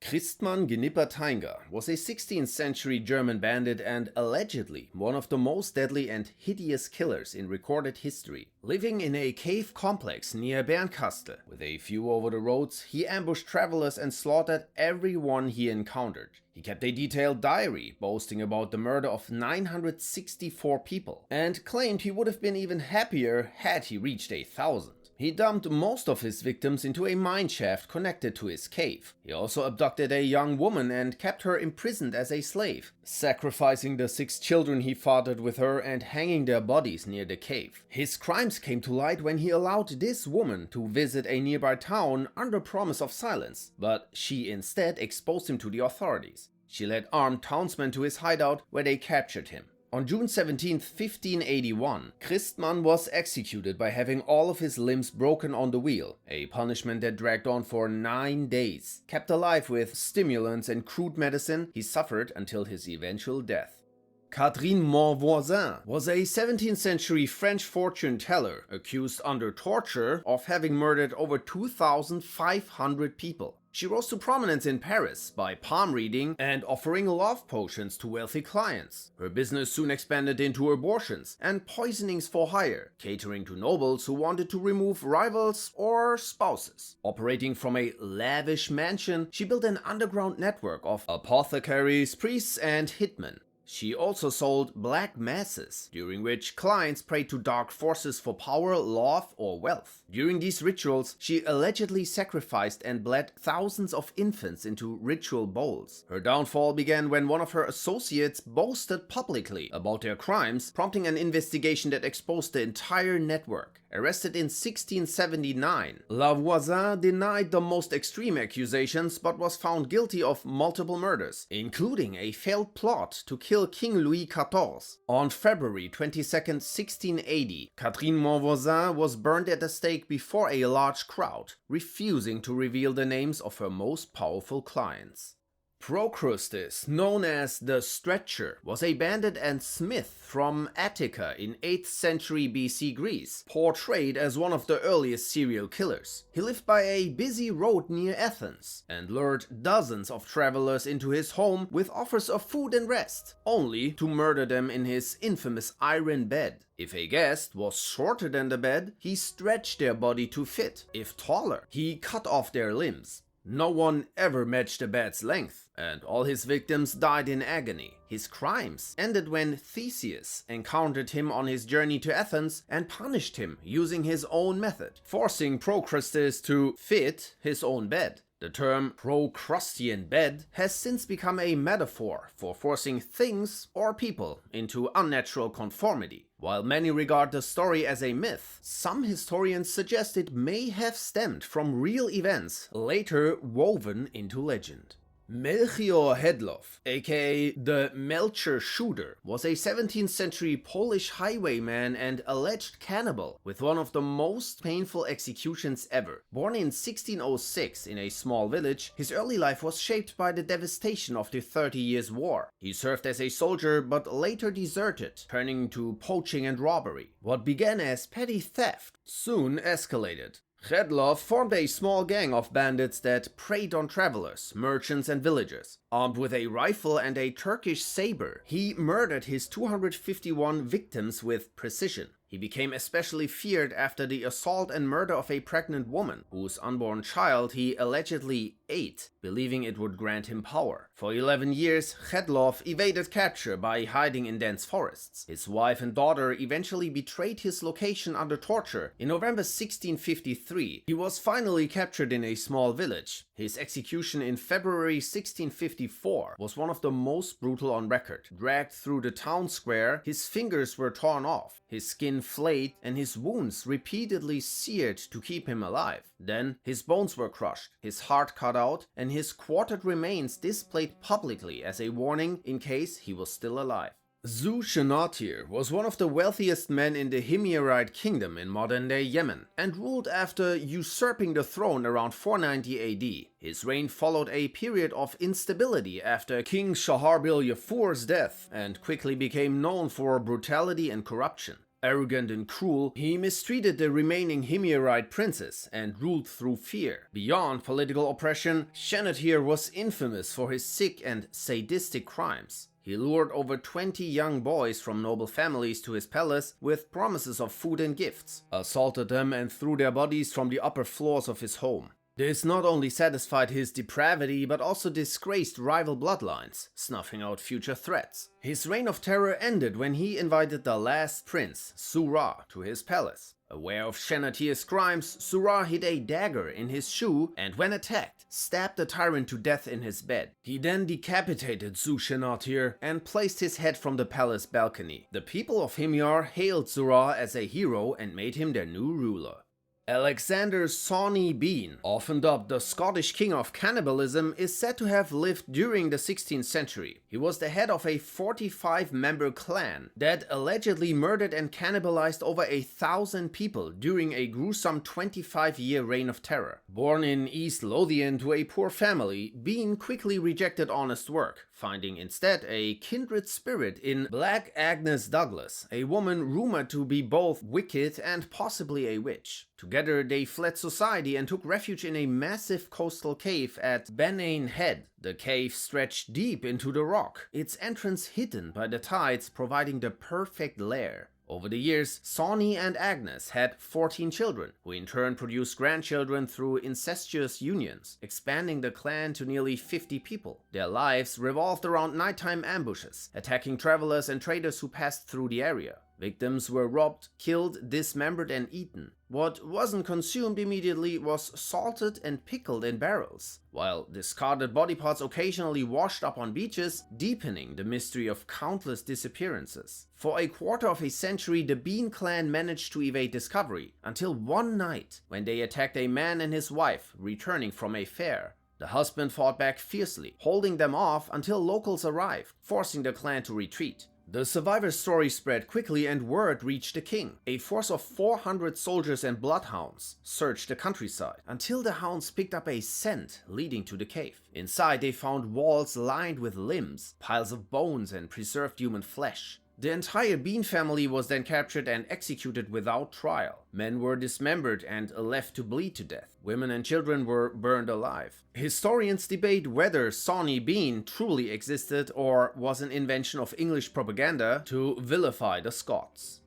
Christman Genipperteinga was a 16th century German bandit and allegedly one of the most deadly and hideous killers in recorded history. Living in a cave complex near Bernkastel, with a view over the roads, he ambushed travelers and slaughtered everyone he encountered. He kept a detailed diary boasting about the murder of 964 people, and claimed he would have been even happier had he reached 1,000. He dumped most of his victims into a mine shaft connected to his cave. He also abducted a young woman and kept her imprisoned as a slave, sacrificing the 6 children he fathered with her and hanging their bodies near the cave. His crimes came to light when he allowed this woman to visit a nearby town under promise of silence, but she instead exposed him to the authorities. She led armed townsmen to his hideout, where they captured him. On June 17, 1581, Christman was executed by having all of his limbs broken on the wheel, a punishment that dragged on for 9 days. Kept alive with stimulants and crude medicine, he suffered until his eventual death. Catherine Monvoisin was a 17th century French fortune teller accused under torture of having murdered over 2,500 people. She rose to prominence in Paris by palm reading and offering love potions to wealthy clients. Her business soon expanded into abortions and poisonings for hire, catering to nobles who wanted to remove rivals or spouses. Operating from a lavish mansion, she built an underground network of apothecaries, priests, and hitmen. She also sold black masses, during which clients prayed to dark forces for power, love, or wealth. During these rituals, she allegedly sacrificed and bled thousands of infants into ritual bowls. Her downfall began when one of her associates boasted publicly about their crimes, prompting an investigation that exposed the entire network. Arrested in 1679, Lavoisin denied the most extreme accusations but was found guilty of multiple murders, including a failed plot to kill King Louis XIV. On February 22, 1680, Catherine Monvoisin was burned at the stake before a large crowd, refusing to reveal the names of her most powerful clients. Procrustes, known as the Stretcher, was a bandit and smith from Attica in 8th century BC Greece, portrayed as one of the earliest serial killers. He lived by a busy road near Athens and lured dozens of travelers into his home with offers of food and rest, only to murder them in his infamous iron bed. If a guest was shorter than the bed, he stretched their body to fit. If taller, he cut off their limbs. No one ever matched the bed's length, and all his victims died in agony. His crimes ended when Theseus encountered him on his journey to Athens and punished him using his own method, forcing Procrustes to fit his own bed. The term Procrustean bed has since become a metaphor for forcing things or people into unnatural conformity. While many regard the story as a myth, some historians suggest it may have stemmed from real events later woven into legend. Melchior Hedloff, aka the Melchior Shooter, was a 17th century Polish highwayman and alleged cannibal with one of the most painful executions ever. Born in 1606 in a small village, his early life was shaped by the devastation of the 30 Years' War. He served as a soldier but later deserted, turning to poaching and robbery. What began as petty theft soon escalated. Hedloff formed a small gang of bandits that preyed on travelers, merchants, and villagers. Armed with a rifle and a Turkish saber, he murdered his 251 victims with precision. He became especially feared after the assault and murder of a pregnant woman, whose unborn child he allegedly ate, believing it would grant him power. For 11 years, Hedloff evaded capture by hiding in dense forests. His wife and daughter eventually betrayed his location under torture. In November 1653, he was finally captured in a small village. His execution in February 1654 was one of the most brutal on record. Dragged through the town square, his fingers were torn off, his skin flayed, and his wounds repeatedly seared to keep him alive. Then his bones were crushed, his heart cut out, and his quartered remains displayed publicly as a warning in case he was still alive. Shenatir was one of the wealthiest men in the Himyarite kingdom in modern-day Yemen, and ruled after usurping the throne around 490 AD. His reign followed a period of instability after King Shaharbil Yafur's death, and quickly became known for brutality and corruption. Arrogant and cruel, he mistreated the remaining Himyarite princes and ruled through fear. Beyond political oppression, Shenatir was infamous for his sick and sadistic crimes. He lured over 20 young boys from noble families to his palace with promises of food and gifts, assaulted them and threw their bodies from the upper floors of his home. This not only satisfied his depravity, but also disgraced rival bloodlines, snuffing out future threats. His reign of terror ended when he invited the last prince, Sura, to his palace. Aware of Shenatir's crimes, Sura hid a dagger in his shoe and, when attacked, stabbed the tyrant to death in his bed. He then decapitated Shenatir and placed his head from the palace balcony. The people of Himyar hailed Sura as a hero and made him their new ruler. Alexander Sawney Bean, often dubbed the Scottish king of cannibalism, is said to have lived during the 16th century. He was the head of a 45-member clan that allegedly murdered and cannibalized over 1,000 people during a gruesome 25-year reign of terror. Born in East Lothian to a poor family, Bean quickly rejected honest work, finding instead a kindred spirit in Black Agnes Douglas, a woman rumored to be both wicked and possibly a witch. Together, they fled society and took refuge in a massive coastal cave at Benane Head. The cave stretched deep into the rock, its entrance hidden by the tides, providing the perfect lair. Over the years, Sawney and Agnes had 14 children, who in turn produced grandchildren through incestuous unions, expanding the clan to nearly 50 people. Their lives revolved around nighttime ambushes, attacking travelers and traders who passed through the area. Victims were robbed, killed, dismembered, and eaten. What wasn't consumed immediately was salted and pickled in barrels, while discarded body parts occasionally washed up on beaches, deepening the mystery of countless disappearances. For a quarter of a century, the Bean clan managed to evade discovery, until one night, when they attacked a man and his wife returning from a fair. The husband fought back fiercely, holding them off until locals arrived, forcing the clan to retreat. The survivor's story spread quickly and word reached the king. A force of 400 soldiers and bloodhounds searched the countryside, until the hounds picked up a scent leading to the cave. Inside they found walls lined with limbs, piles of bones and preserved human flesh. The entire Bean family was then captured and executed without trial. Men were dismembered and left to bleed to death. Women and children were burned alive. Historians debate whether Sawney Bean truly existed or was an invention of English propaganda to vilify the Scots.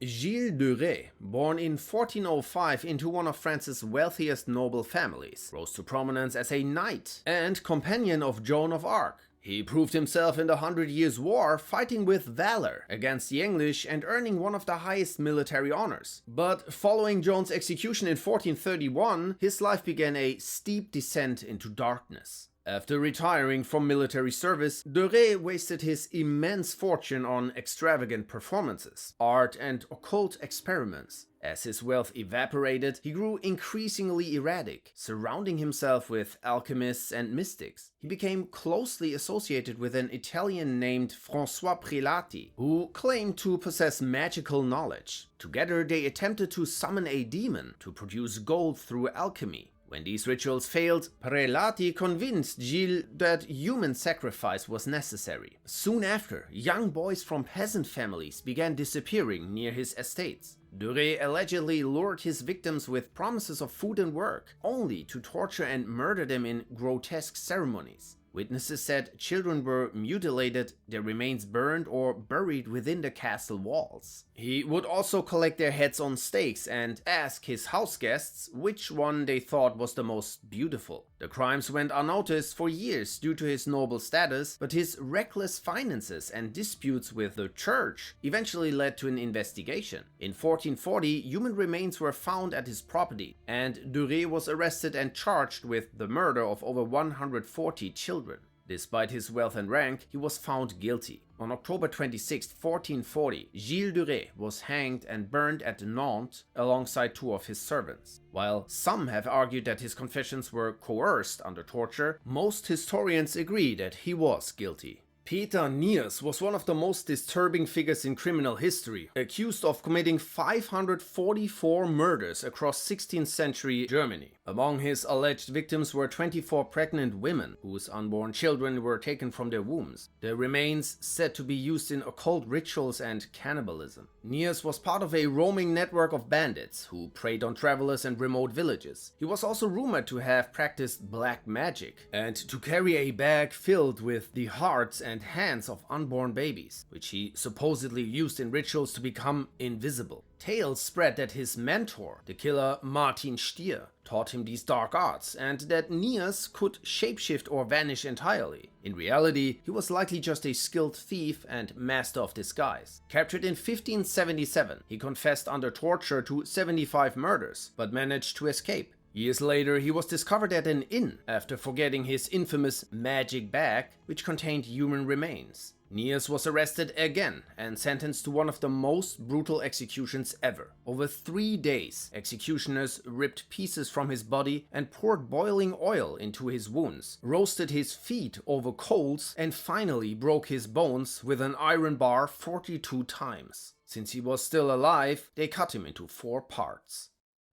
Gilles de Rais, born in 1405 into one of France's wealthiest noble families, rose to prominence as a knight and companion of Joan of Arc. He proved himself in the 100 Years' War, fighting with valor against the English and earning one of the highest military honors. But following Joan's execution in 1431, his life began a steep descent into darkness. After retiring from military service, de Rais wasted his immense fortune on extravagant performances, art, and occult experiments. As his wealth evaporated, he grew increasingly erratic, surrounding himself with alchemists and mystics. He became closely associated with an Italian named François Prelati, who claimed to possess magical knowledge. Together, they attempted to summon a demon to produce gold through alchemy. When these rituals failed, Prelati convinced Gilles that human sacrifice was necessary. Soon after, young boys from peasant families began disappearing near his estates. De Rais allegedly lured his victims with promises of food and work, only to torture and murder them in grotesque ceremonies. Witnesses said children were mutilated, their remains burned or buried within the castle walls. He would also collect their heads on stakes and ask his house guests which one they thought was the most beautiful. The crimes went unnoticed for years due to his noble status, but his reckless finances and disputes with the church eventually led to an investigation. In 1440, human remains were found at his property, and de Rais was arrested and charged with the murder of over 140 children. Despite his wealth and rank, he was found guilty. On October 26, 1440, Gilles de Rais was hanged and burned at Nantes alongside two of his servants. While some have argued that his confessions were coerced under torture, most historians agree that he was guilty. Peter Niers was one of the most disturbing figures in criminal history, accused of committing 544 murders across 16th century Germany. Among his alleged victims were 24 pregnant women, whose unborn children were taken from their wombs. Their remains said to be used in occult rituals and cannibalism. Niers was part of a roaming network of bandits who preyed on travelers and remote villages. He was also rumored to have practiced black magic and to carry a bag filled with the hearts and hands of unborn babies, which he supposedly used in rituals to become invisible. Tales spread that his mentor, the killer Martin Stier, taught him these dark arts, and that Niers could shapeshift or vanish entirely. In reality, he was likely just a skilled thief and master of disguise. Captured in 1577, he confessed under torture to 75 murders, but managed to escape. Years later, he was discovered at an inn after forgetting his infamous magic bag, which contained human remains. Niers was arrested again and sentenced to one of the most brutal executions ever. Over 3 days, executioners ripped pieces from his body and poured boiling oil into his wounds, roasted his feet over coals, and finally broke his bones with an iron bar 42 times. Since he was still alive, they cut him into 4 parts.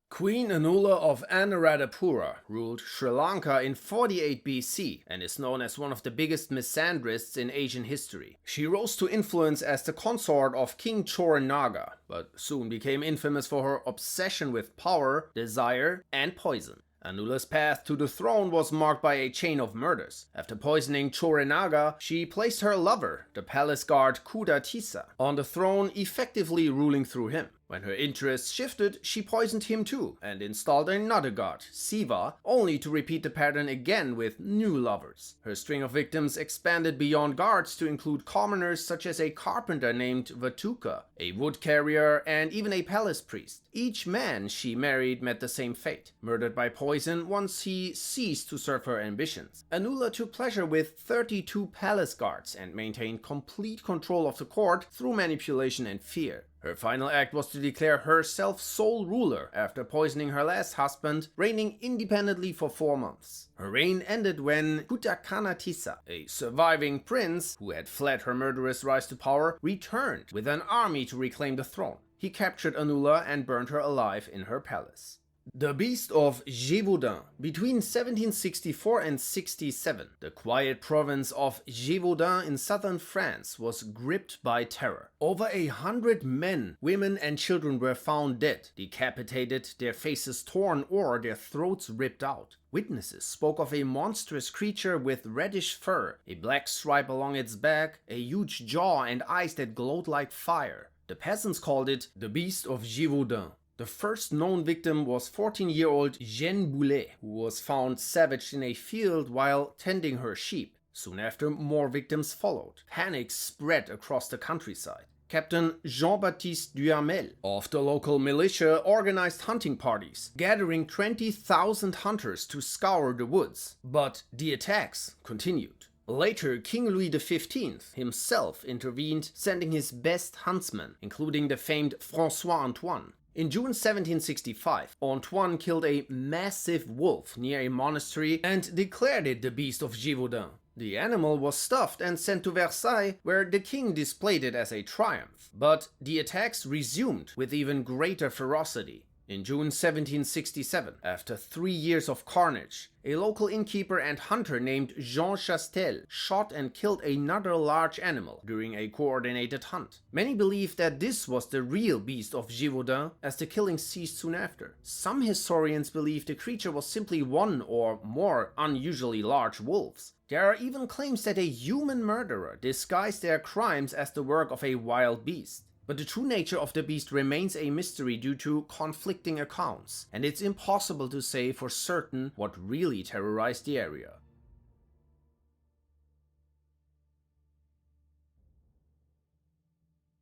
Queen Anula of Anuradhapura ruled Sri Lanka in 48 BC and is known as one of the biggest misandrists in Asian history. She rose to influence as the consort of King Chorenaga, but soon became infamous for her obsession with power, desire, and poison. Anula's path to the throne was marked by a chain of murders. After poisoning Chorenaga, she placed her lover, the palace guard Kuda Tissa, on the throne, effectively ruling through him. When her interests shifted, she poisoned him too and installed another god, Siva, only to repeat the pattern again with new lovers. Her string of victims expanded beyond guards to include commoners such as a carpenter named Vatuka, a wood carrier, and even a palace priest. Each man she married met the same fate, murdered by poison once he ceased to serve her ambitions. Anula took pleasure with 32 palace guards and maintained complete control of the court through manipulation and fear. Her final act was to declare herself sole ruler after poisoning her last husband, reigning independently for 4 months. Her reign ended when Kutakana Tissa, a surviving prince who had fled her murderous rise to power, returned with an army to reclaim the throne. He captured Anula and burned her alive in her palace. The Beast of Gévaudan. Between 1764 and 67, the quiet province of Gévaudan in southern France was gripped by terror. Over 100 men, women and children were found dead, decapitated, their faces torn or their throats ripped out. Witnesses spoke of a monstrous creature with reddish fur, a black stripe along its back, a huge jaw and eyes that glowed like fire. The peasants called it the Beast of Gévaudan. The first known victim was 14-year-old Jeanne Boulet, who was found savaged in a field while tending her sheep. Soon after, more victims followed. Panic spread across the countryside. Captain Jean-Baptiste Duhamel of the local militia organized hunting parties, gathering 20,000 hunters to scour the woods. But the attacks continued. Later, King Louis XV himself intervened, sending his best huntsmen, including the famed François Antoine. In June 1765, Antoine killed a massive wolf near a monastery and declared it the Beast of Gévaudan. The animal was stuffed and sent to Versailles, where the king displayed it as a triumph. But the attacks resumed with even greater ferocity. In June 1767, after 3 years of carnage, a local innkeeper and hunter named Jean Chastel shot and killed another large animal during a coordinated hunt. Many believe that this was the real Beast of Gévaudan, as the killing ceased soon after. Some historians believe the creature was simply one or more unusually large wolves. There are even claims that a human murderer disguised their crimes as the work of a wild beast. But the true nature of the beast remains a mystery due to conflicting accounts, and it's impossible to say for certain what really terrorized the area.